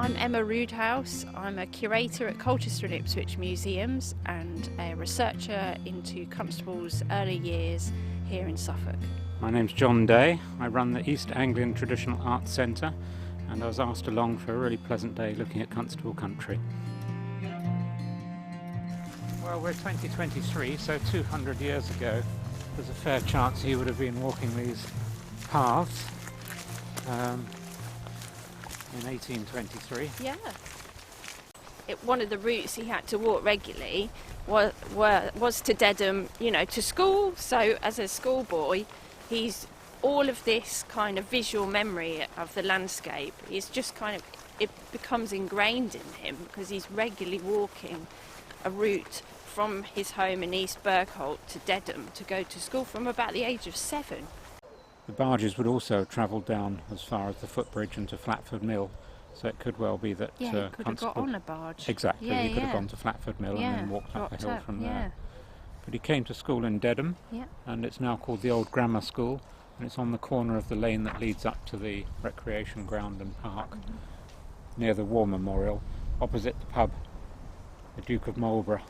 I'm Emma Roodhouse. I'm a curator at Colchester and Ipswich museums and a researcher into Constable's early years here in Suffolk. My name's John Day. I run the East Anglian Traditional Arts Centre, and I was asked along for a really pleasant day looking at Constable country. Well, we're 2023, so 200 years ago there's a fair chance he would have been walking these paths in 1823. Yeah. One of the routes he had to walk regularly was to Dedham, to school. So as a schoolboy, he's all of this kind of visual memory of the landscape is just it becomes ingrained in him because he's regularly walking a route from his home in East Bergholt to Dedham to go to school from about the age of 7. The barges would also have travelled down as far as the footbridge and to Flatford Mill, so it could well be that he could have got on a barge. Exactly, he could have gone to Flatford Mill and then walked up the hill from there. But he came to school in Dedham, and it's now called the Old Grammar School, and it's on the corner of the lane that leads up to the recreation ground and park, near the War Memorial, opposite the pub, the Duke of Marlborough.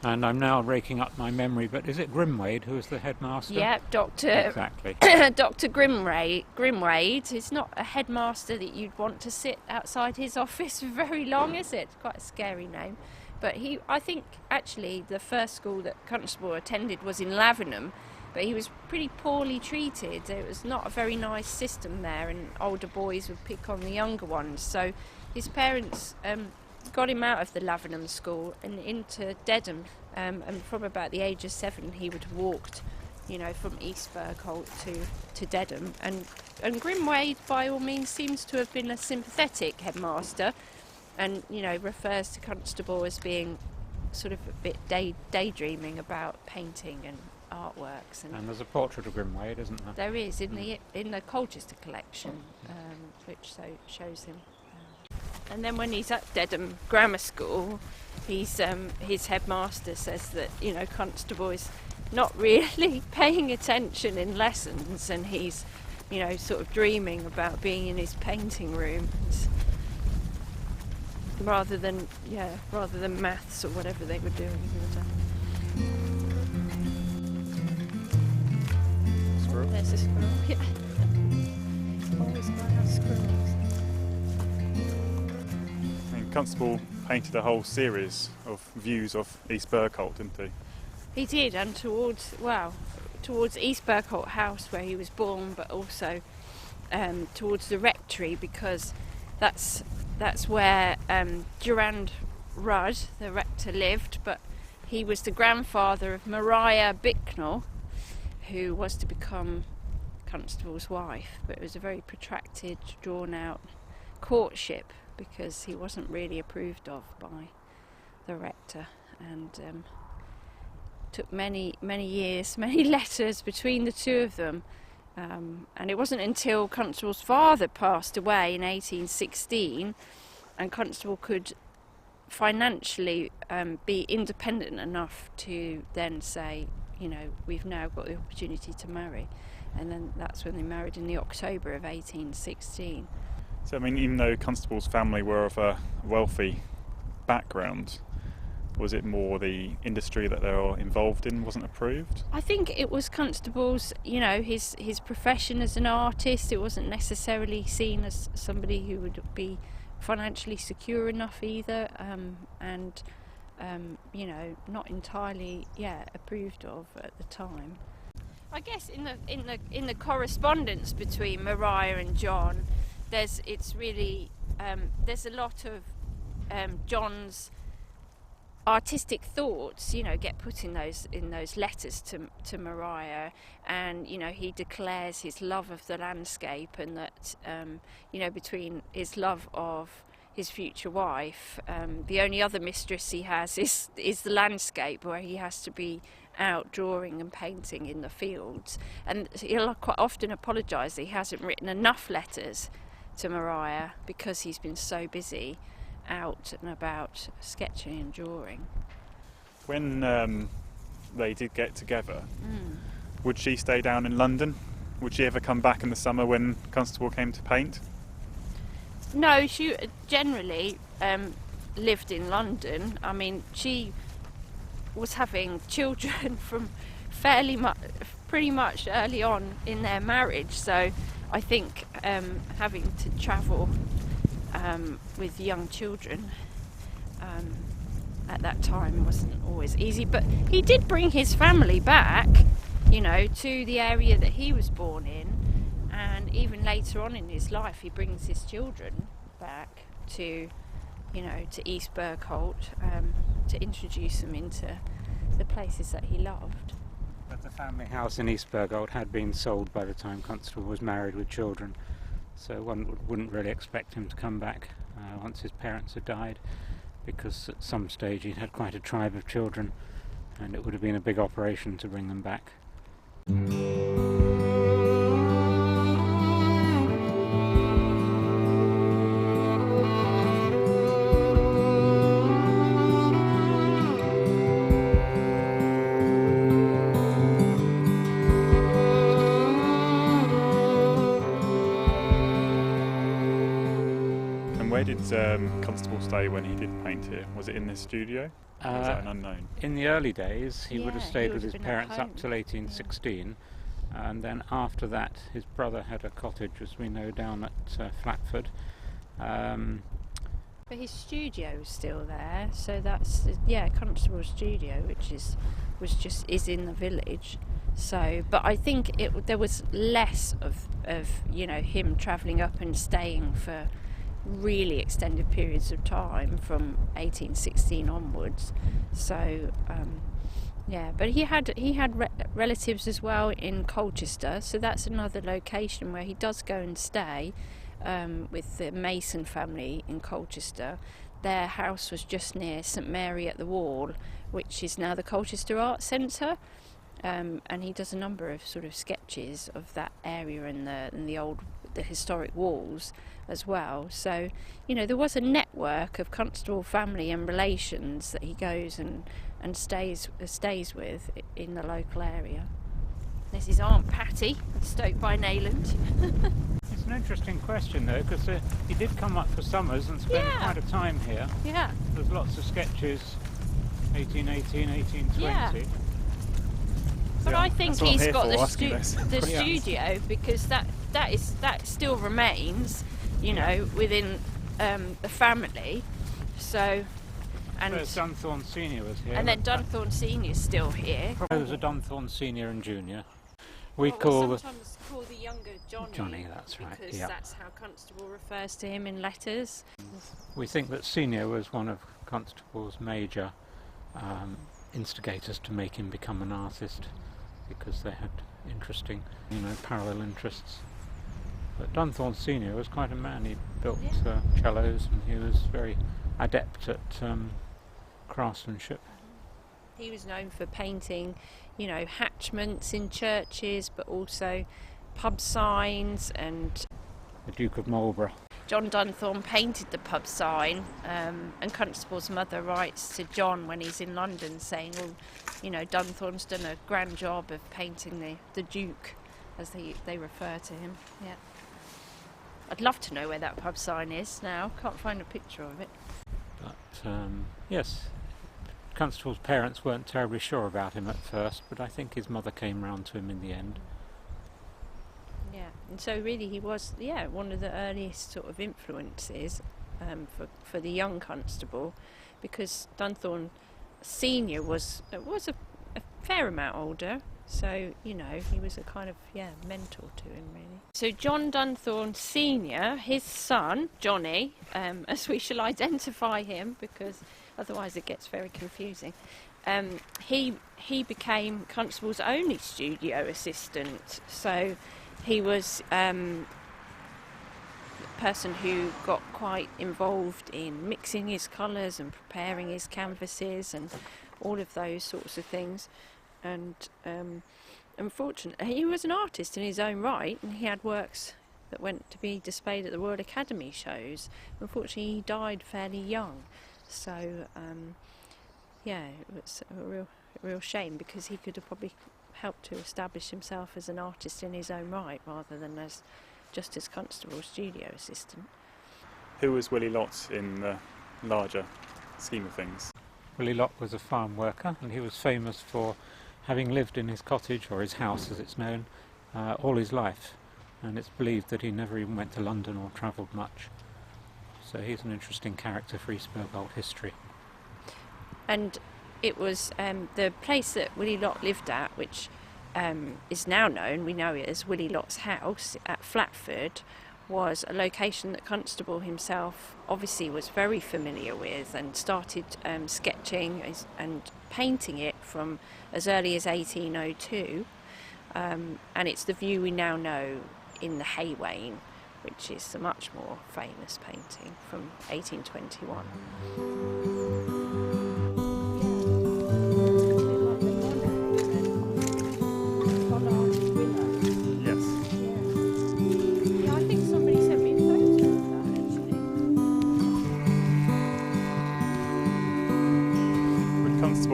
And I'm now raking up my memory, but is it Grimwade who was the headmaster? Yeah, Dr. Exactly. Dr. Grimwade is not a headmaster that you'd want to sit outside his office for very long, is it? Quite a scary name. But I think actually the first school that Constable attended was in Lavenham, but he was pretty poorly treated. It was not a very nice system there, and older boys would pick on the younger ones. So his parents got him out of the Lavenham school and into Dedham, and from about the age of 7 he would have walked, from East Bergholt to Dedham. And Grimwade, by all means, seems to have been a sympathetic headmaster, and refers to Constable as being sort of a bit daydreaming about painting and artworks. And there's a portrait of Grimwade, isn't there? There is in the Colchester collection, which shows him. And then when he's at Dedham Grammar School, his headmaster says that Constable is not really paying attention in lessons, and he's sort of dreaming about being in his painting room rather than maths or whatever they were doing. Squirrel. There's a squirrel. Yeah. Always got to have squirrels. Constable painted a whole series of views of East Bergholt, didn't he? He did, and towards East Bergholt House where he was born, but also towards the rectory, because that's where Durand Rudd, the rector, lived. But he was the grandfather of Maria Bicknell, who was to become Constable's wife. But it was a very protracted, drawn-out courtship, because he wasn't really approved of by the rector, and took many years, many letters between the two of them, and it wasn't until Constable's father passed away in 1816 and Constable could financially be independent enough to then say, we've now got the opportunity to marry, and then that's when they married in the October of 1816. So, even though Constable's family were of a wealthy background, was it more the industry that they were involved in wasn't approved? I think it was Constable's, his profession as an artist. It wasn't necessarily seen as somebody who would be financially secure enough either, and not entirely approved of at the time. I guess in the correspondence between Maria and John, there's a lot of John's artistic thoughts, get put in those letters to Maria, and he declares his love of the landscape, and that between his love of his future wife, the only other mistress he has is the landscape, where he has to be out drawing and painting in the fields, and he'll quite often apologise that he hasn't written enough letters to Maria because he's been so busy out and about sketching and drawing. When they did get together, would she stay down in London? Would she ever come back in the summer when Constable came to paint? No, she generally lived in London. I mean, she was having children from pretty much early on in their marriage. So I think having to travel with young children at that time wasn't always easy. But he did bring his family back, to the area that he was born in. And even later on in his life, he brings his children back to East Bergholt to introduce them into the places that he loved. But the family house in East Bergholt had been sold by the time Constable was married with children, so one wouldn't really expect him to come back once his parents had died, because at some stage he'd had quite a tribe of children and it would have been a big operation to bring them back. Where did Constable stay when he did paint here? Was it in the studio? Or was that an unknown? In the early days, he would have stayed with his parents up till 1816, and then after that, his brother had a cottage, as we know, down at Flatford. But his studio is still there, so that's Constable's studio, which is in the village. So, but I think there was less of him travelling up and staying for really extended periods of time from 1816 onwards. So but he had relatives as well in Colchester, so that's another location where he does go and stay with the Mason family in Colchester. Their house was just near St Mary at the Wall, which is now the Colchester Arts Centre. And he does a number of sort of sketches of that area and the historic walls as well. So, there was a network of Constable family and relations that he goes and stays with in the local area. There's his Aunt Patty, Stoke-by-Nayland. It's an interesting question though, because he did come up for summers and spend quite a time here. Yeah. There's lots of sketches, 1818, 1820. Yeah. But I think he's got the studio, because that still remains, within the family. So, and Dunthorne Senior was here, and then Dunthorne Senior's still here. There was a Dunthorne Senior and Junior. Sometimes call the younger Johnny. That's right. Because that's how Constable refers to him in letters. We think that Senior was one of Constable's major instigators to make him become an artist, because they had interesting, parallel interests. But Dunthorne Senior was quite a man. He built cellos, and he was very adept at craftsmanship. He was known for painting, hatchments in churches, but also pub signs and... The Duke of Marlborough. John Dunthorne painted the pub sign, and Constable's mother writes to John when he's in London saying, Dunthorne's done a grand job of painting the Duke, as they refer to him. Yeah. I'd love to know where that pub sign is now. Can't find a picture of it. But yes, Constable's parents weren't terribly sure about him at first, but I think his mother came round to him in the end. Yeah, and so really he was, one of the earliest sort of influences for the young Constable, because Dunthorne Senior was a fair amount older, so he was a kind of mentor to him really. So John Dunthorne Senior, his son Johnny, as we shall identify him, because otherwise it gets very confusing. He became Constable's only studio assistant, so he was the person who got quite involved in mixing his colours and preparing his canvases and all of those sorts of things. And unfortunately, he was an artist in his own right, and he had works that went to be displayed at the Royal Academy shows. Unfortunately, he died fairly young, so it was a real shame, because he could have probably helped to establish himself as an artist in his own right, rather than as Constable's studio assistant. Who was Willie Lott in the larger scheme of things? Willie Lott was a farm worker, and he was famous for having lived in his cottage, or his house as it's known, all his life. And it's believed that he never even went to London or travelled much. So he's an interesting character for East Bergholt history. And it was the place that Willie Lott lived at, which is now known, we know it as Willie Lott's house at Flatford, was a location that Constable himself obviously was very familiar with and started sketching and painting it from as early as 1802. And it's the view we now know in the Hay Wain, which is a much more famous painting from 1821.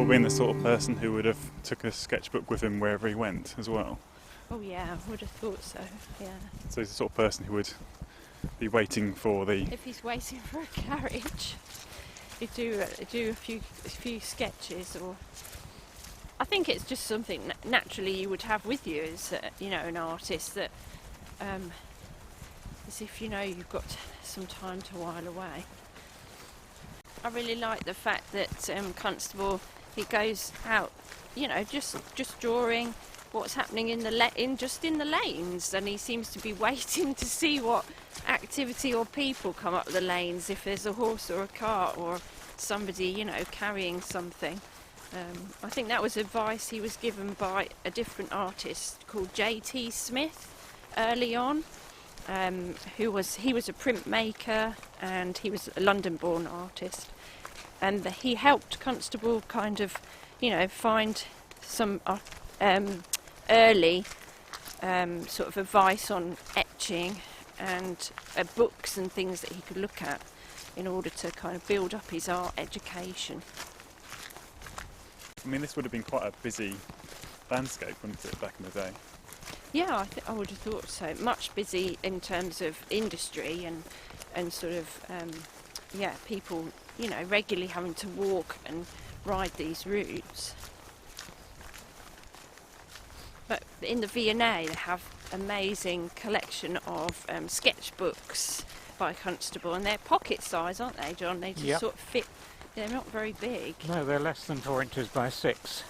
Being the sort of person who would have took a sketchbook with him wherever he went as well. Oh yeah, I would have thought so, yeah. So he's the sort of person who would be waiting for the... If he's waiting for a carriage, he'd do a few sketches, or... I think it's just something naturally you would have with you as, an artist, that as if you've got some time to while away. I really like the fact that Constable, he goes out, just drawing what's happening in the lanes, and he seems to be waiting to see what activity or people come up the lanes, if there's a horse or a cart or somebody, carrying something. I think that was advice he was given by a different artist called J.T. Smith early on. He was a printmaker, and he was a London-born artist, and he helped Constable kind of, find some early sort of advice on etching and books and things that he could look at in order to kind of build up his art education. I mean, this would have been quite a busy landscape, wouldn't it, back in the day? Yeah, I would have thought so. Much busy in terms of industry and sort of, people, regularly having to walk and ride these routes. But in the V&A they have amazing collection of sketchbooks by Constable, and they're pocket size, aren't they, John? They just sort of fit, they're not very big. No, they're less than 4 inches by 6.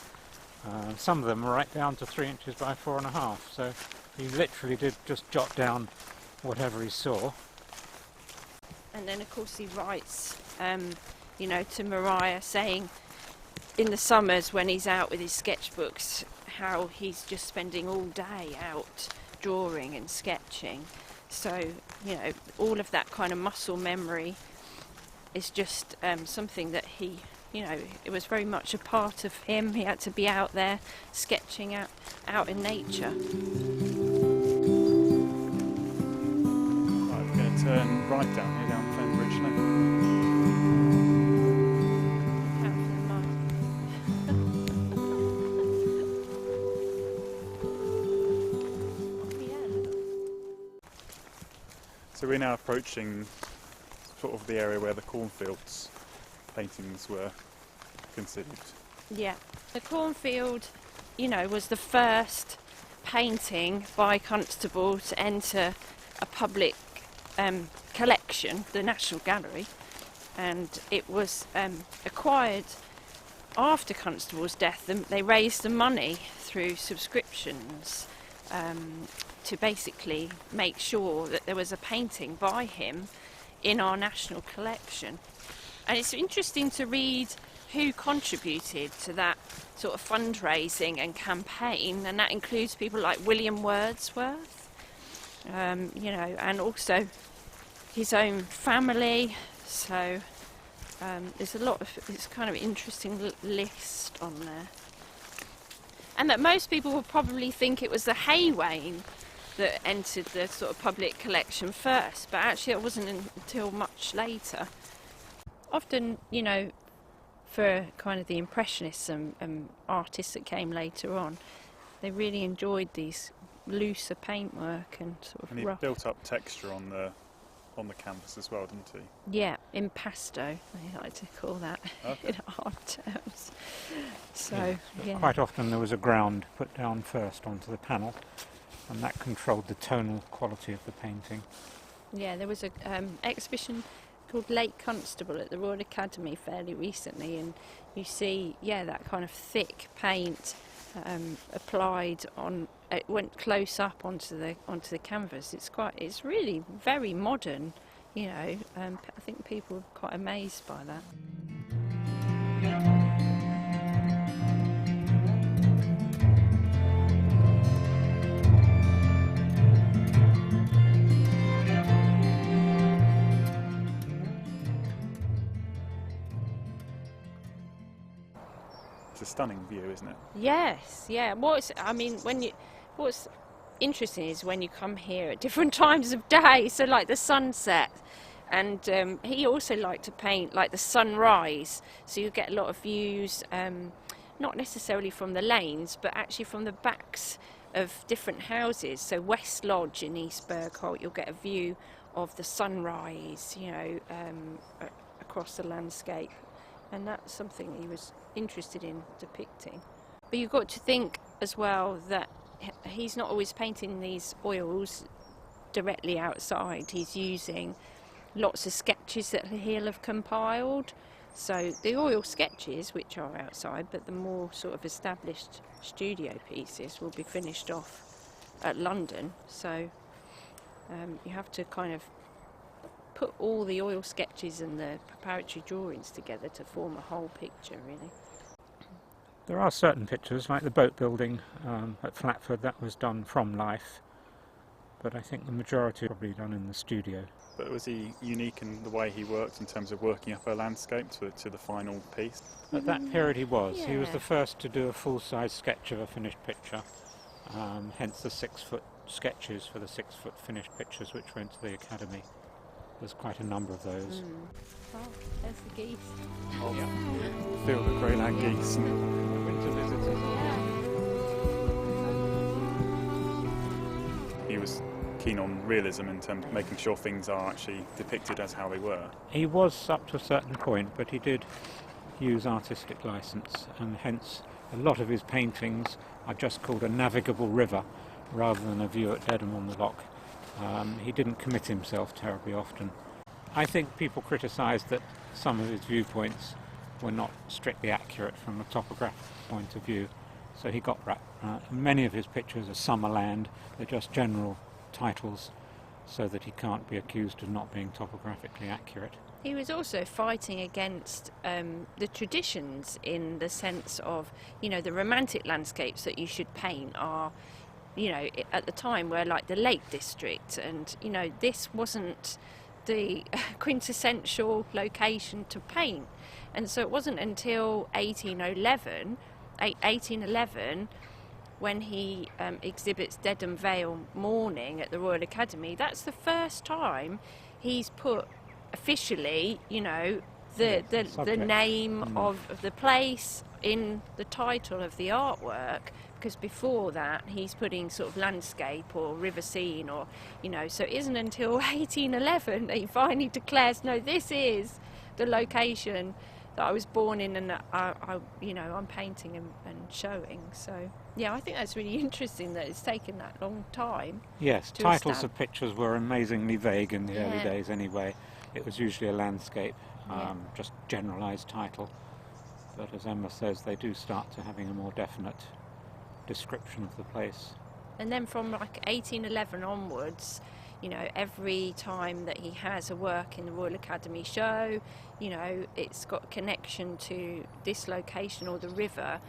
Some of them are right down to 3 inches by 4.5, so he literally did just jot down whatever he saw. And then of course he writes, to Mariah, saying in the summers when he's out with his sketchbooks, how he's just spending all day out drawing and sketching. So, all of that kind of muscle memory is just something that he, it was very much a part of him. He had to be out there sketching out in nature. Right, we're going to turn right down here down Fen Bridge Lane. So we're now approaching sort of the area where the cornfields paintings were considered. Yeah, the cornfield, was the first painting by Constable to enter a public collection, the National Gallery, and it was acquired after Constable's death. They raised the money through subscriptions to basically make sure that there was a painting by him in our national collection. And it's interesting to read who contributed to that sort of fundraising and campaign, and that includes people like William Wordsworth, and also his own family. So there's it's kind of interesting list on there. And that most people will probably think it was the Hay Wain that entered the sort of public collection first, but actually it wasn't until much later. Often, for kind of the Impressionists and artists that came later on, they really enjoyed these looser paintwork and sort of and he rough. built up texture on on the canvas as well, didn't he? Yeah, impasto, they like to call that in art terms. So, yeah. Quite often there was a ground put down first onto the panel, and that controlled the tonal quality of the painting. Yeah, there was an exhibition called Lake Constable at the Royal Academy fairly recently, and you see, that kind of thick paint applied on. It went close up onto the canvas. It's really very modern, I think people were quite amazed by that. It's a stunning view, isn't it? Yes, yeah. What's interesting is when you come here at different times of day, so like the sunset, and he also liked to paint like the sunrise, so you get a lot of views, not necessarily from the lanes, but actually from the backs of different houses. So West Lodge in East Bergholt, you'll get a view of the sunrise, across the landscape, and that's something he was interested in depicting. But you've got to think as well that he's not always painting these oils directly outside. He's using lots of sketches that he'll have compiled. So the oil sketches, which are outside, but the more sort of established studio pieces will be finished off at London. So you have to kind of put all the oil sketches and the preparatory drawings together to form a whole picture, really. There are certain pictures, like the boat building at Flatford, that was done from life, but I think the majority are probably done in the studio. But was he unique in the way he worked in terms of working up a landscape to the final piece? At that period he was. Yeah. He was the first to do a full-size sketch of a finished picture, hence the 6-foot sketches for the 6-foot finished pictures which went to the Academy. There's quite a number of those. Oh, there's the geese. Oh, yeah. Field of Greyland geese and winter visitors. He was keen on realism in terms of making sure things are actually depicted as how they were. He was up to a certain point, but he did use artistic license, and hence a lot of his paintings are just called a navigable river rather than a view at Dedham on the lock. He didn't commit himself terribly often. I think people criticised that some of his viewpoints were not strictly accurate from a topographic point of view, so he got that. Many of his pictures are Summerland, they're just general titles, so that he can't be accused of not being topographically accurate. He was also fighting against the traditions, in the sense of, the romantic landscapes that you should paint are, at the time were like the Lake District, and, this wasn't the quintessential location to paint. And so it wasn't until 1811, when he exhibits Dedham Vale Morning at the Royal Academy, that's the first time he's put officially, the name of the place in the title of the artwork, because before that he's putting sort of landscape or river scene, or so it isn't until 1811 that he finally declares, no, this is the location that I was born in, and that I'm painting and showing. So yeah, I think that's really interesting that it's taken that long time. Yes, titles of pictures were amazingly vague in the early days anyway. It was usually a landscape, just generalised title. But as Emma says, they do start to having a more definite description of the place. And then from like 1811 onwards, every time that he has a work in the Royal Academy show, it's got a connection to this location or the river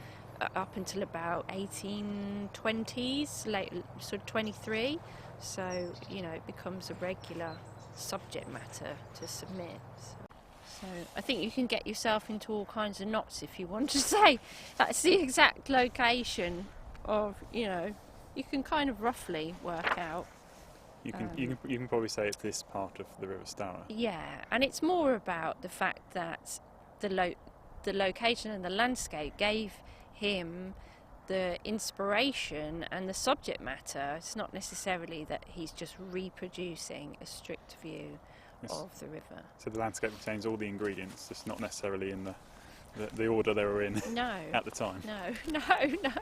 up until about 1820s, late sort of 23. So, it becomes a regular subject matter to submit. So I think you can get yourself into all kinds of knots if you want to say that's the exact location of, you can kind of roughly work out. You can probably say it's this part of the River Stour. Yeah, and it's more about the fact that the location and the landscape gave him the inspiration and the subject matter. It's not necessarily that he's just reproducing a strict view of the river. So the landscape retains all the ingredients, just not necessarily in the order they were in at the time. No,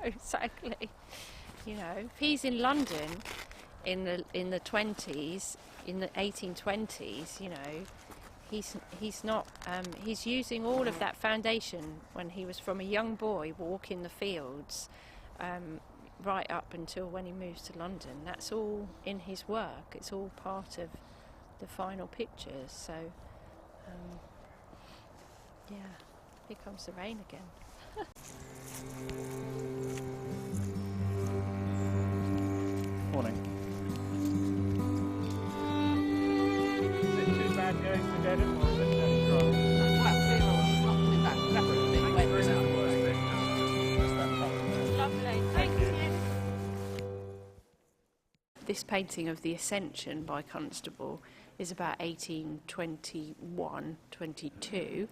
exactly. You know, if he's in London in the 20s, in the 1820s, you know, he's not. He's using all of that foundation when he was from a young boy walking the fields, right up until when he moves to London. That's all in his work. It's all part of the final pictures. So, yeah, here comes the rain again. Morning. Is it too bad going to Dedham, or is it just dry? Well, we're not coming back. That was a bit wet. Lovely, thank you. This painting of the Ascension by Constable is about 1821-22,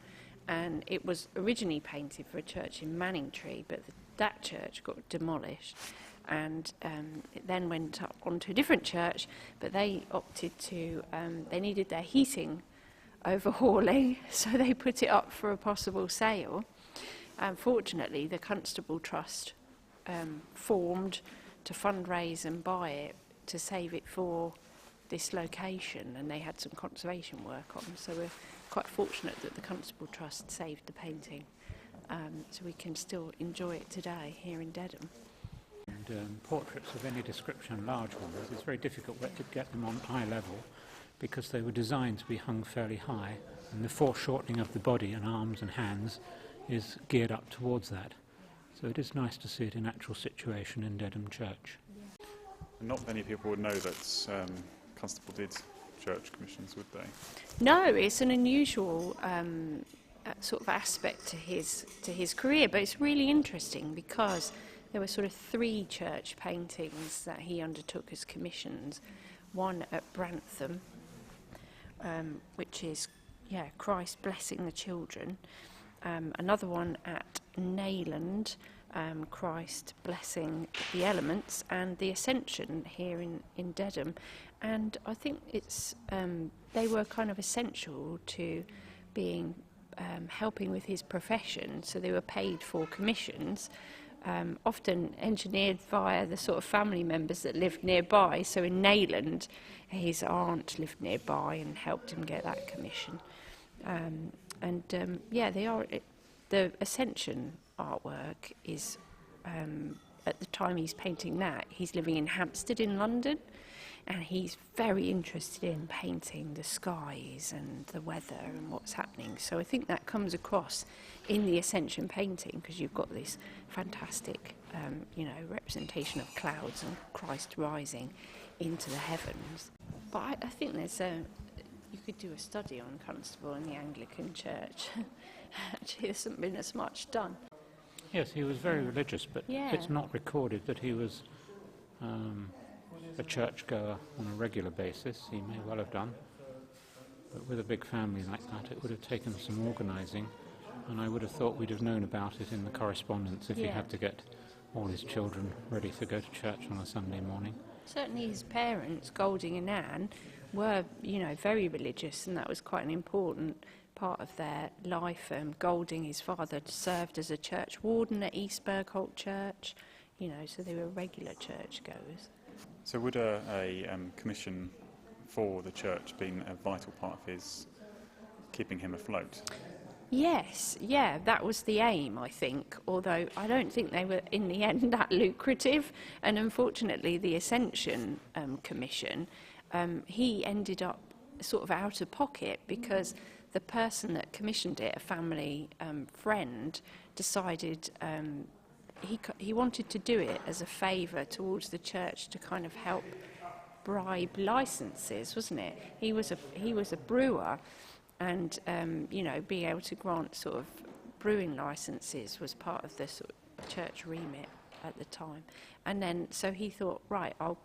and it was originally painted for a church in Manningtree, but that church got demolished, and it then went up onto a different church, but they opted to, they needed their heating overhauling, so they put it up for a possible sale. Fortunately, the Constable Trust formed to fundraise and buy it to save it for this location, and they had some conservation work on, so we're quite fortunate that the Constable Trust saved the painting, so we can still enjoy it today here in Dedham. And portraits of any description, large ones, it's very difficult to get them on eye level because they were designed to be hung fairly high, and the foreshortening of the body and arms and hands is geared up towards that. So it is nice to see it in actual situation in Dedham Church. Not many people would know that Constable did church commissions, would they? No, it's an unusual sort of aspect to his career, but it's really interesting because there were sort of 3 church paintings that he undertook as commissions. One at Brantham, which is Christ blessing the children. Another one at Nayland, Christ blessing the elements, and the Ascension here in Dedham. And I think it's they were kind of essential to being helping with his profession, so they were paid for commissions, often engineered via the sort of family members that lived nearby. So in Nayland, his aunt lived nearby and helped him get that commission. They are. The Ascension artwork is, at the time he's painting that, he's living in Hampstead in London, and he's very interested in painting the skies and the weather and what's happening. So I think that comes across in the Ascension painting, because you've got this fantastic, representation of clouds and Christ rising into the heavens. But I think you could do a study on Constable in the Anglican Church. Actually, there hasn't been as much done. Yes, he was very religious, but it's not recorded that he was a churchgoer on a regular basis. He may well have done, but with a big family like that, it would have taken some organising, and I would have thought we'd have known about it in the correspondence if he had to get all his children ready to go to church on a Sunday morning. Certainly his parents, Golding and Anne, were, very religious, and that was quite an important part of their life. Golding, his father, served as a church warden at East Bergholt Church, so they were regular churchgoers. So would a commission for the church been a vital part of his keeping him afloat? Yes, that was the aim, I think, although I don't think they were in the end that lucrative, and unfortunately the Ascension Commission, he ended up sort of out of pocket because the person that commissioned it, a family friend, decided he wanted to do it as a favour towards the church to kind of help bribe licences, wasn't it? He was a brewer, and being able to grant sort of brewing licences was part of the sort of church remit at the time. And then so he thought, right, I'll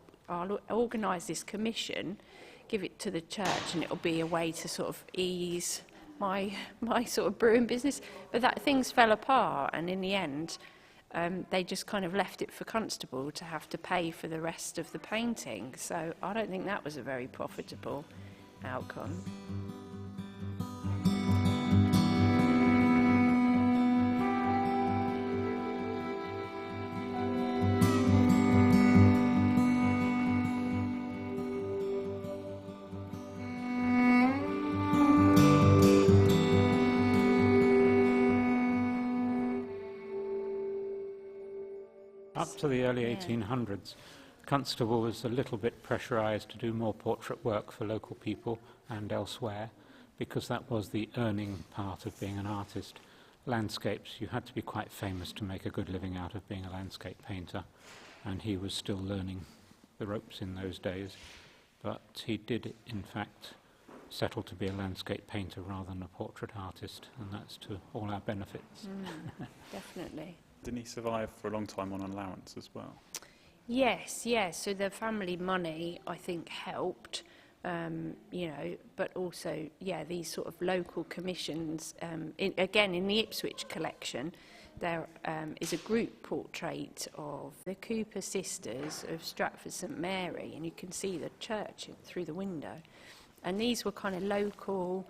organise this commission, give it to the church, and it'll be a way to sort of ease my sort of brewing business. But that things fell apart, and in the end they just kind of left it for Constable to have to pay for the rest of the painting. So I don't think that was a very profitable outcome. Up to the early 1800s, Constable was a little bit pressurised to do more portrait work for local people and elsewhere, because that was the earning part of being an artist. Landscapes, you had to be quite famous to make a good living out of being a landscape painter, and he was still learning the ropes in those days. But he did, in fact, settle to be a landscape painter rather than a portrait artist, and that's to all our benefits. Definitely. Didn't he survive for a long time on allowance as well? Yes. So the family money, I think, helped, but also, these sort of local commissions. Again, in the Ipswich collection, there is a group portrait of the Cooper sisters of Stratford St Mary, and you can see the church through the window. And these were kind of local,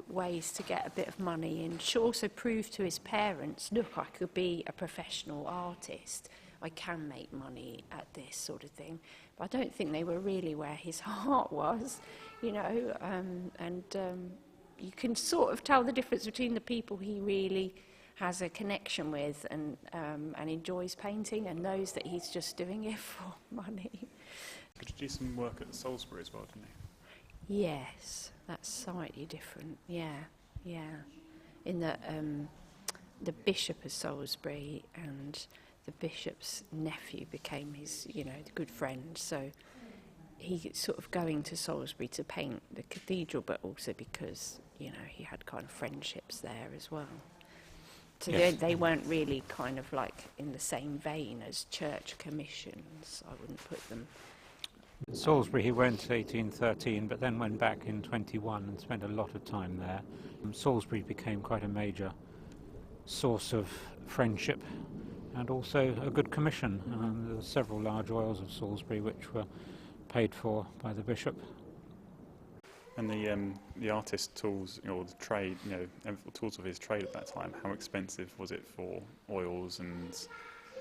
ways to get a bit of money, and should also prove to his parents, look, I could be a professional artist, I can make money at this sort of thing. But I don't think they were really where his heart was, and you can sort of tell the difference between the people he really has a connection with and enjoys painting, and those that he's just doing it for money. Did you do some work at Salisbury as well, didn't you? Yes, that's slightly different. Yeah. In the Bishop of Salisbury and the Bishop's nephew became his, good friend. So he sort of going to Salisbury to paint the cathedral, but also because, he had kind of friendships there as well. So they weren't really kind of like in the same vein as church commissions. I wouldn't put them. Salisbury he went 1813, but then went back in 21 and spent a lot of time there. Salisbury became quite a major source of friendship and also a good commission. There were several large oils of Salisbury which were paid for by the bishop. And the artist tools, or the trade, tools of his trade at that time, how expensive was it for oils and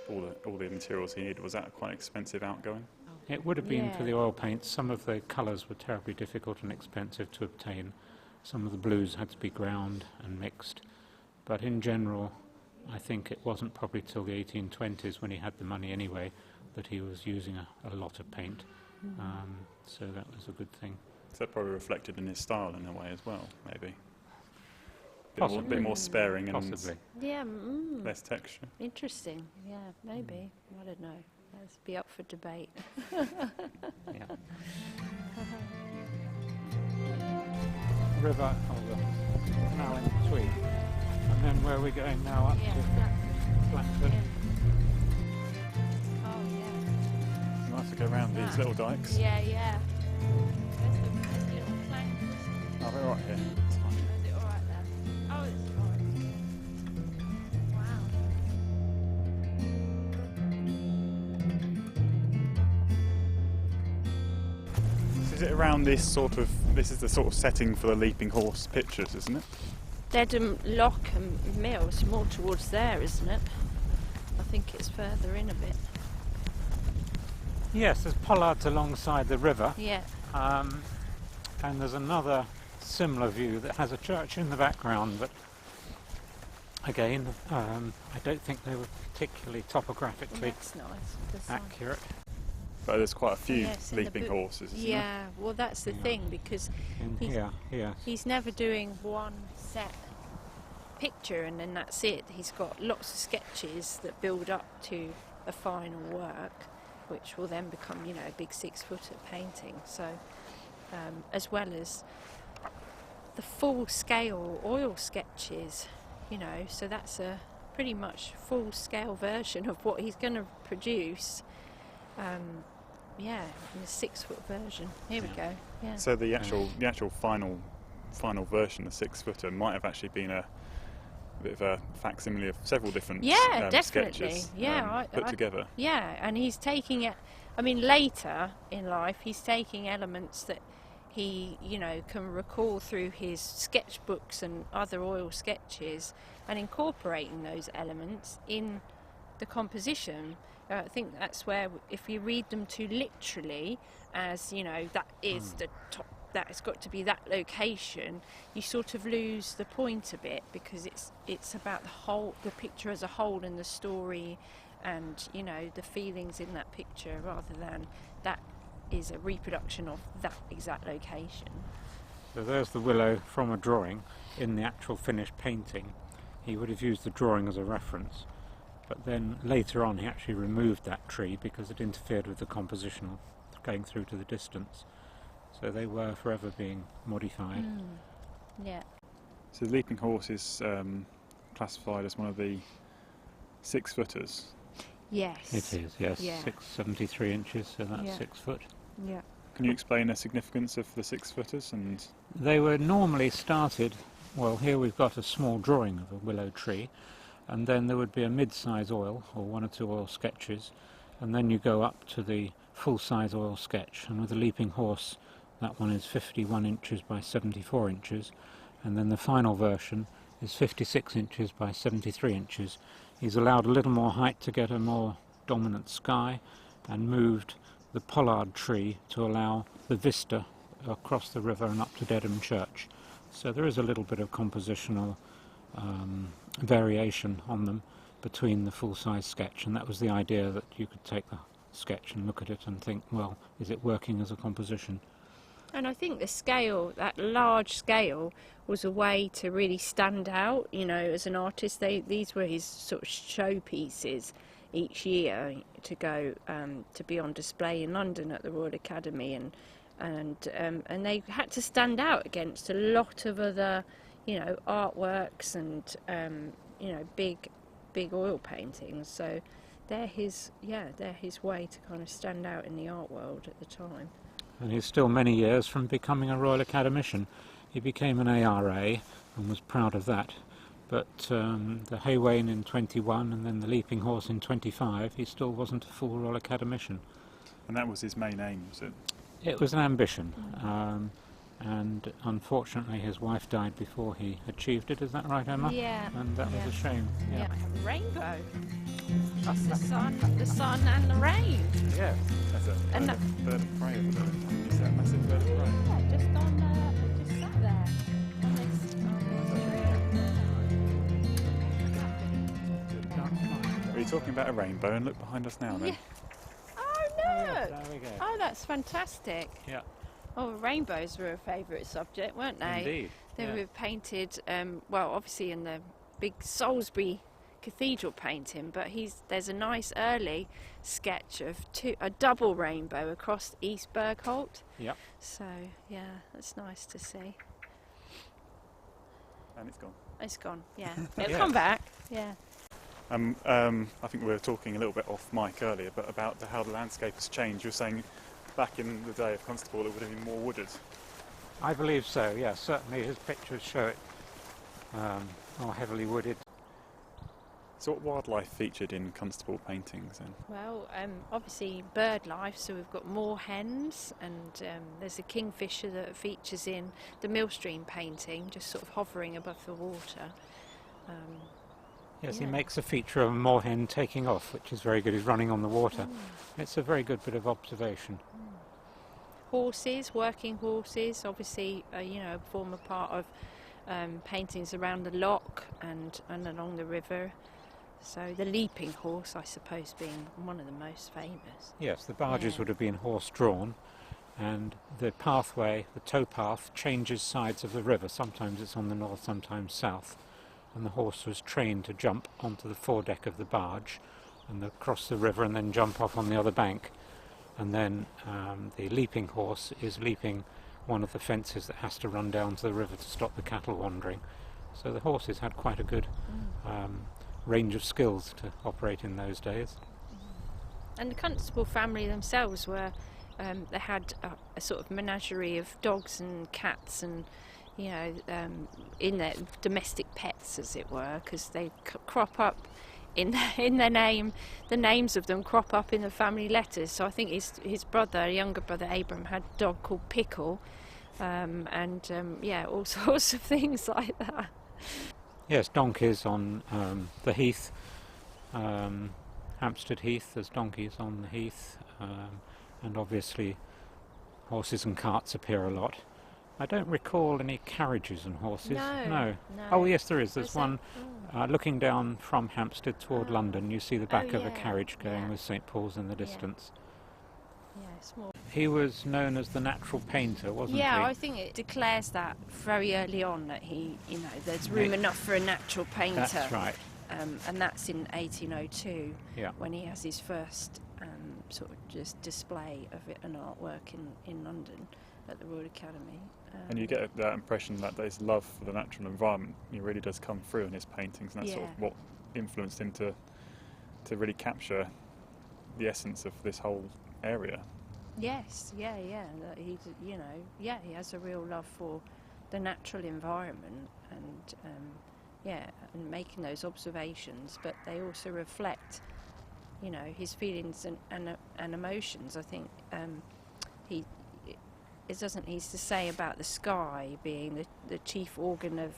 all the materials he needed? Was that quite expensive outgoing? It would have been for the oil paints. Some of the colours were terribly difficult and expensive to obtain. Some of the blues had to be ground and mixed. But in general, I think it wasn't probably till the 1820s, when he had the money anyway, that he was using a lot of paint. So that was a good thing. So that probably reflected in his style in a way as well, maybe? Possibly. A bit more sparing and less texture. Interesting. Yeah, maybe. I don't know. Let's be up for debate. River, now in between. And then where are we going now? Up to Flatford. Oh, yeah. We'll have to go around these little dikes. Yeah. There's little planks. Oh, they're right here. Is it all right there? Oh, it's all right. Is it around this is the sort of setting for the Leaping Horse pictures, isn't it? Dedham Lock and Mills, more towards there, isn't it? I think it's further in a bit. Yes, there's pollards alongside the river. Yeah. And there's another similar view that has a church in the background, but again, I don't think they were particularly topographically accurate. But there's quite a few Leaping Horses, isn't there? Yeah, well that's the thing, because he's never doing one set picture and then that's it. He's got lots of sketches that build up to a final work, which will then become, a big 6-footer painting. So, as well as the full-scale oil sketches, so that's a pretty much full-scale version of what he's going to produce. In a 6-foot version. Here we go. Yeah. So the actual final version, the 6-footer, might have actually been a bit of a facsimile of several different sketches put together. Yeah, and he's taking it. I mean, later in life, he's taking elements that he, you know, can recall through his sketchbooks and other oil sketches, and incorporating those elements in the composition. I think that's where, if you read them too literally, as, you know, that is the top, that has got to be that location, you sort of lose the point a bit, because it's about the picture as a whole, and the story, and, you know, the feelings in that picture, rather than that is a reproduction of that exact location. So there's the willow from a drawing. In the actual finished painting, he would have used the drawing as a reference, but then later on he actually removed that tree because it interfered with the composition going through to the distance. So they were forever being modified. Yeah. So the Leaping Horse is classified as one of the 6-footers. Yes. It is, yes. Yeah. 673 inches, so that's 6 foot. Yeah. Can you explain the significance of the 6-footers? And They were normally started, well, here we've got a small drawing of a willow tree, and then there would be a mid-size oil, or 1 or 2 oil sketches, and then you go up to the full-size oil sketch. And with the Leaping Horse, that one is 51 inches by 74 inches, and then the final version is 56 inches by 73 inches. He's allowed a little more height to get a more dominant sky, and moved the pollard tree to allow the vista across the river and up to Dedham Church. So there is a little bit of compositional variation on them between the full-size sketch, and that was the idea, that you could take the sketch and look at it and think, well, is it working as a composition? And I think the scale, that large scale, was a way to really stand out, you know, as an artist. These were his sort of showpieces each year to go to be on display in London at the Royal Academy, and they had to stand out against a lot of other, you know, artworks and you know, big oil paintings. So they're his way to kind of stand out in the art world at the time. And he's still many years from becoming a Royal Academician. He became an ARA and was proud of that. But the Haywain in 21 and then the Leaping Horse in 25, he still wasn't a full Royal Academician. And that was his main aim, was it? It was an ambition. And unfortunately his wife died before he achieved it. Is that right, Emma? Yeah. And that was a shame. Yeah. Rainbow. That's the sun and the rain. Yeah. That's a bird of prey. Is that a massive bird of prey? Yeah, just sat there. Are you talking about a rainbow? And look behind us now, then. Yeah. Oh, look! Yes, there we go. Oh, that's fantastic. Yeah. Oh, rainbows were a favourite subject, weren't they? Indeed. They were painted, well, obviously in the big Salisbury Cathedral painting, but there's a nice early sketch of a double rainbow across East Bergholt. Yep. So, yeah, that's nice to see. And it's gone. It's gone, yeah. It'll Yeah. come back, yeah. I think we were talking a little bit off mic earlier, but about how the landscape has changed. You were saying back in the day of Constable it would have been more wooded. I believe so, yes. Certainly his pictures show it more heavily wooded. So what wildlife featured in Constable paintings then? Well, obviously bird life, so we've got more hens, and there's a kingfisher that features in the Millstream painting, just sort of hovering above the water. Yes, Yeah. he makes a feature of a moorhen taking off, which is very good. He's running on the water. It's a very good bit of observation. Horses, working horses, obviously, you know, form a part of paintings around the loch and along the river. So the Leaping Horse, I suppose, being one of the most famous. Yes, the barges Yeah. would have been horse-drawn, and the pathway, the towpath, changes sides of the river. Sometimes it's on the north, sometimes south, and the horse was trained to jump onto the foredeck of the barge and cross the river and then jump off on the other bank. And then the Leaping Horse is leaping one of the fences that has to run down to the river to stop the cattle wandering. So the horses had quite a good range of skills to operate in those days. And the Constable family themselves were, they had a sort of menagerie of dogs and cats and, you know, in their domestic pets, as it were, because they crop up in their name. The names of them crop up in the family letters. So I think his brother, younger brother Abram, had a dog called Pickle, yeah, all sorts of things like that. Yes, donkeys on the heath, Hampstead Heath. There's donkeys on the heath, and obviously horses and carts appear a lot. I don't recall any carriages and horses. No. Oh yes, there is. There's one looking down from Hampstead toward London. You see the back of a carriage going with St Paul's in the distance. Yeah, small. He was known as the natural painter, wasn't he? Yeah, I think it declares that very early on, that he, there's room enough for a natural painter. That's right. And that's in 1802, yeah, when he has his first sort of just display of an artwork in London at the Royal Academy. And you get that impression that his love for the natural environment, he really does come through in his paintings, and that's sort of what influenced him to really capture the essence of this whole area. Yes, yeah. That he has a real love for the natural environment, and making those observations, but they also reflect, his feelings and emotions. I think it doesn't need to say about the sky being the chief organ of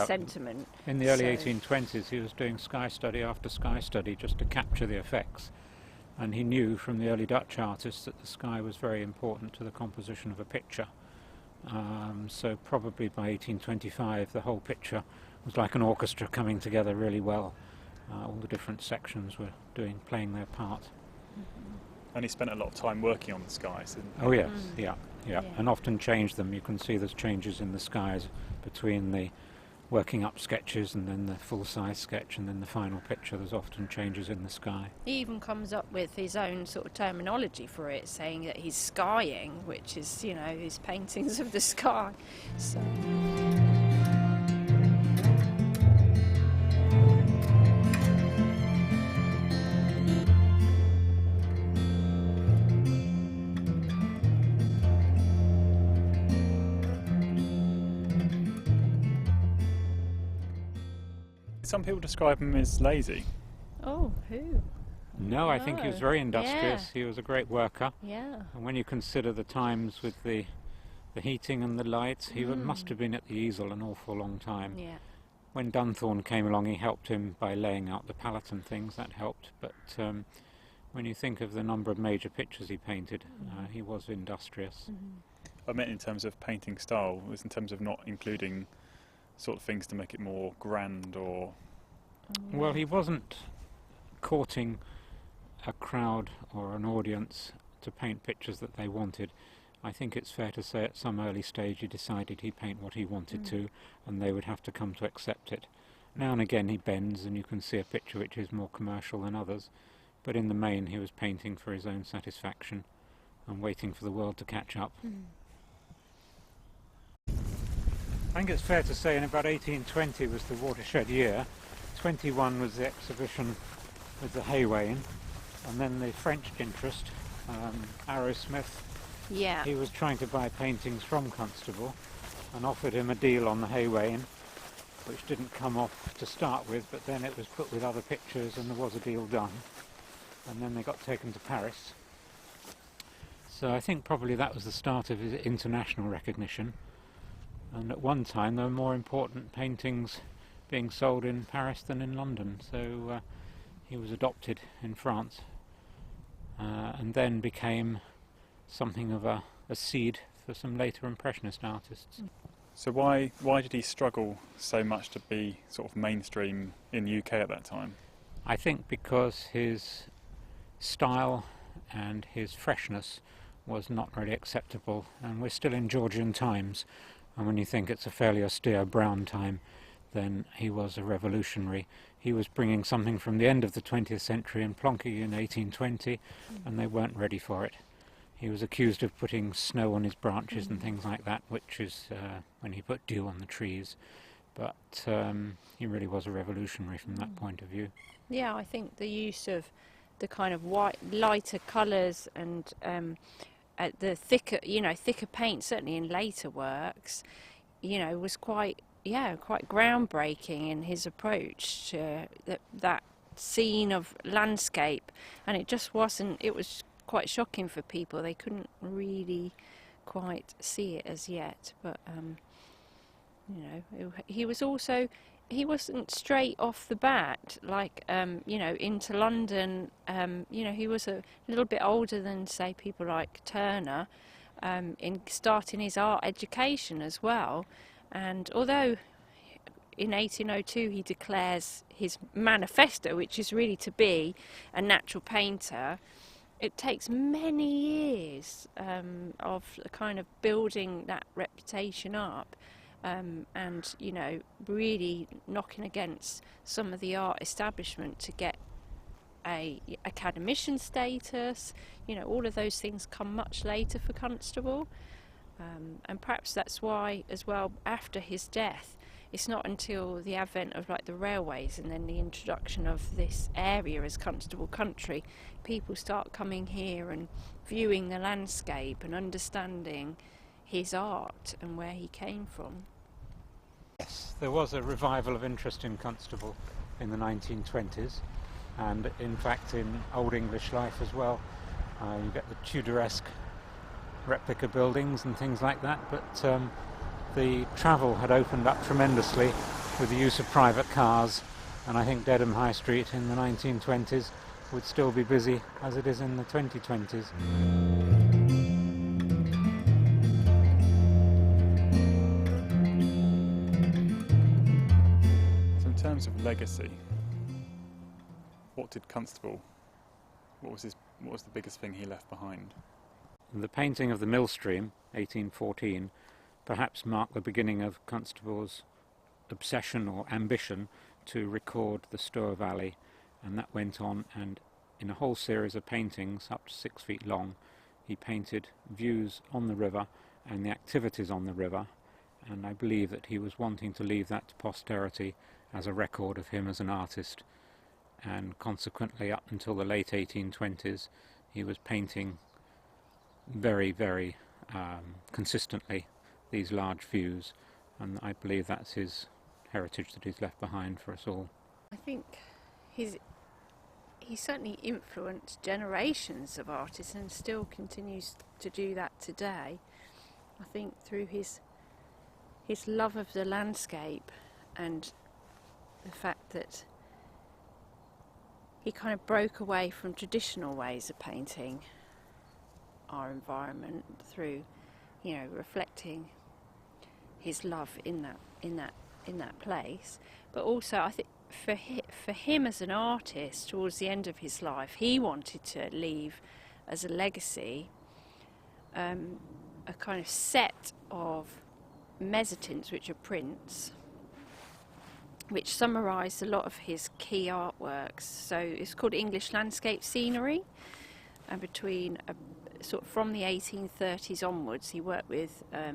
sentiment. In the early 1820s, he was doing sky study after sky study just to capture the effects. And he knew from the early Dutch artists that the sky was very important to the composition of a picture. So probably by 1825 the whole picture was like an orchestra coming together really well. All the different sections were playing their part. Mm-hmm. And he spent a lot of time working on the skies. Oh yes, yeah, and often changed them. You can see there's changes in the skies between the working up sketches and then the full-size sketch and then the final picture. There's often changes in the sky. He even comes up with his own sort of terminology for it, saying that he's skying, which is, his paintings of the sky. So. Some people describe him as lazy. Oh, who? No, I think he was very industrious. Yeah. He was a great worker. Yeah. And when you consider the times with the heating and the lights, he must have been at the easel an awful long time. Yeah. When Dunthorne came along, he helped him by laying out the palette and things. That helped. But when you think of the number of major pictures he painted, he was industrious. I meant in terms of painting style, was in terms of not including sort of things to make it more grand or... Well, he wasn't courting a crowd or an audience to paint pictures that they wanted. I think it's fair to say at some early stage he decided he'd paint what he wanted to, and they would have to come to accept it. Now and again he bends and you can see a picture which is more commercial than others, but in the main he was painting for his own satisfaction and waiting for the world to catch up. I think it's fair to say in about 1820 was the watershed year. 21 was the exhibition with the hay weighing, and then the French interest, Arrowsmith. Yeah. He was trying to buy paintings from Constable and offered him a deal on the hay weighing, which didn't come off to start with, but then it was put with other pictures and there was a deal done, and then they got taken to Paris. So I think probably that was the start of his international recognition. And at one time there were more important paintings being sold in Paris than in London, so he was adopted in France and then became something of a seed for some later Impressionist artists. So why did he struggle so much to be sort of mainstream in the UK at that time? I think because his style and his freshness was not really acceptable, and we're still in Georgian times. And when you think it's a fairly austere brown time, then he was a revolutionary. He was bringing something from the end of the 20th century and plonking in 1820, and they weren't ready for it. He was accused of putting snow on his branches and things like that, which is when he put dew on the trees. But he really was a revolutionary from that point of view. Yeah, I think the use of the kind of lighter colours and the thicker paint, certainly in later works, was quite groundbreaking in his approach to that scene of landscape, and it just wasn't. It was quite shocking for people. They couldn't really quite see it as yet, but you know, he wasn't straight off the bat, like, you know, into London. You know, he was a little bit older than, say, people like Turner, in starting his art education as well. And although in 1802 he declares his manifesto, which is really to be a natural painter, it takes many years of kind of building that reputation up, and, you know, really knocking against some of the art establishment to get a academician status. You know, all of those things come much later for Constable, and perhaps that's why as well, after his death, it's not until the advent of, like, the railways and then the introduction of this area as Constable Country, people start coming here and viewing the landscape and understanding his art and where he came from. Yes, there was a revival of interest in Constable in the 1920s, and in fact in Old English life as well. You get the Tudoresque replica buildings and things like that, but the travel had opened up tremendously with the use of private cars, and I think Dedham High Street in the 1920s would still be busy as it is in the 2020s. So in terms of legacy, what did Constable, what was the biggest thing he left behind? The painting of the Millstream, 1814, perhaps marked the beginning of Constable's obsession or ambition to record the Stour Valley, and that went on, and in a whole series of paintings up to 6 feet long he painted views on the river and the activities on the river, and I believe that he was wanting to leave that to posterity as a record of him as an artist, and consequently up until the late 1820s he was painting very, very consistently these large views, and I believe that's his heritage that he's left behind for us all. I think he certainly influenced generations of artists and still continues to do that today. I think through his love of the landscape and the fact that he kind of broke away from traditional ways of painting our environment through, you know, reflecting his love in that place. But also I think for him as an artist, towards the end of his life, he wanted to leave as a legacy a kind of set of mezzotints, which are prints, which summarised a lot of his key artworks. So it's called English Landscape Scenery, and between sort of from the 1830s onwards he worked with a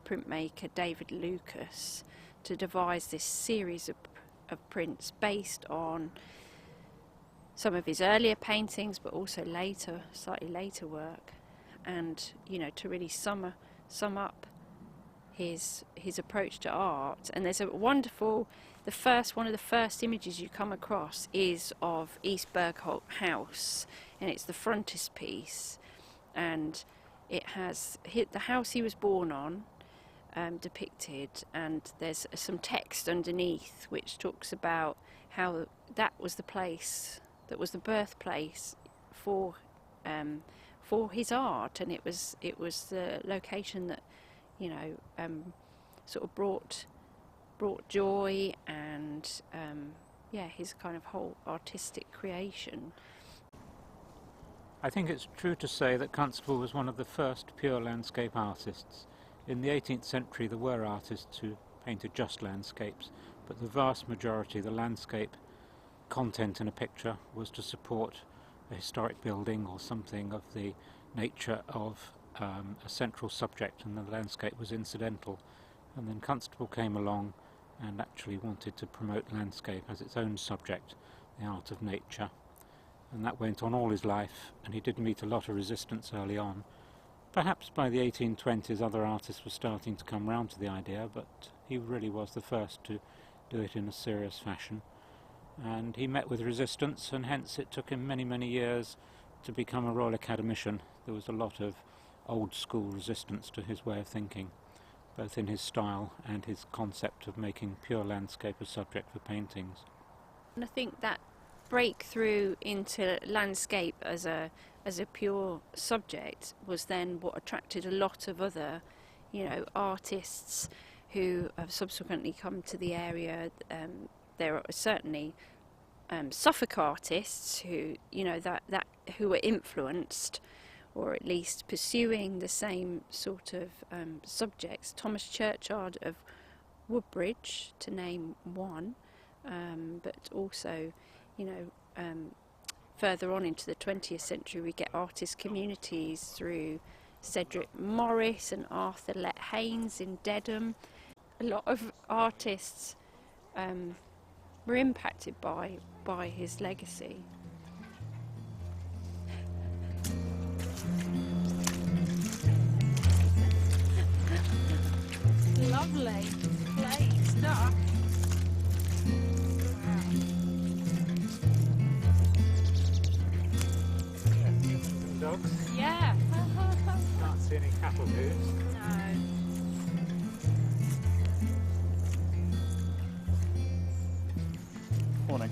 printmaker, David Lucas, to devise this series of prints based on some of his earlier paintings but also later, slightly later work, and, you know, to really sum up his approach to art. And there's a wonderful, one of the first images you come across is of East Bergholt house, and it's the frontispiece, and it has the house he was born on depicted, and there's some text underneath which talks about how that was the place, that was the birthplace for his art, and it was the location that, you know, sort of brought joy and his kind of whole artistic creation. I think it's true to say that Constable was one of the first pure landscape artists. In the 18th century there were artists who painted just landscapes, but the vast majority, the landscape content in a picture, was to support a historic building or something of the nature of a central subject, and the landscape was incidental. And then Constable came along and actually wanted to promote landscape as its own subject, the art of nature. And that went on all his life, and he did meet a lot of resistance early on. Perhaps by the 1820s other artists were starting to come round to the idea, but he really was the first to do it in a serious fashion. And he met with resistance, and hence it took him many, many years to become a Royal Academician. There was a lot of old school resistance to his way of thinking, both in his style and his concept of making pure landscape a subject for paintings. And I think that breakthrough into landscape as a pure subject was then what attracted a lot of other, artists who have subsequently come to the area. There are certainly Suffolk artists who, who were influenced, or at least pursuing the same sort of subjects. Thomas Churchyard of Woodbridge, to name one, but also, further on into the 20th century we get artist communities through Cedric Morris and Arthur Let Haynes in Dedham. A lot of artists were impacted by his legacy. Lovely place, stuff. Dogs? Yeah. Can't see any cattle hooves. No. Morning.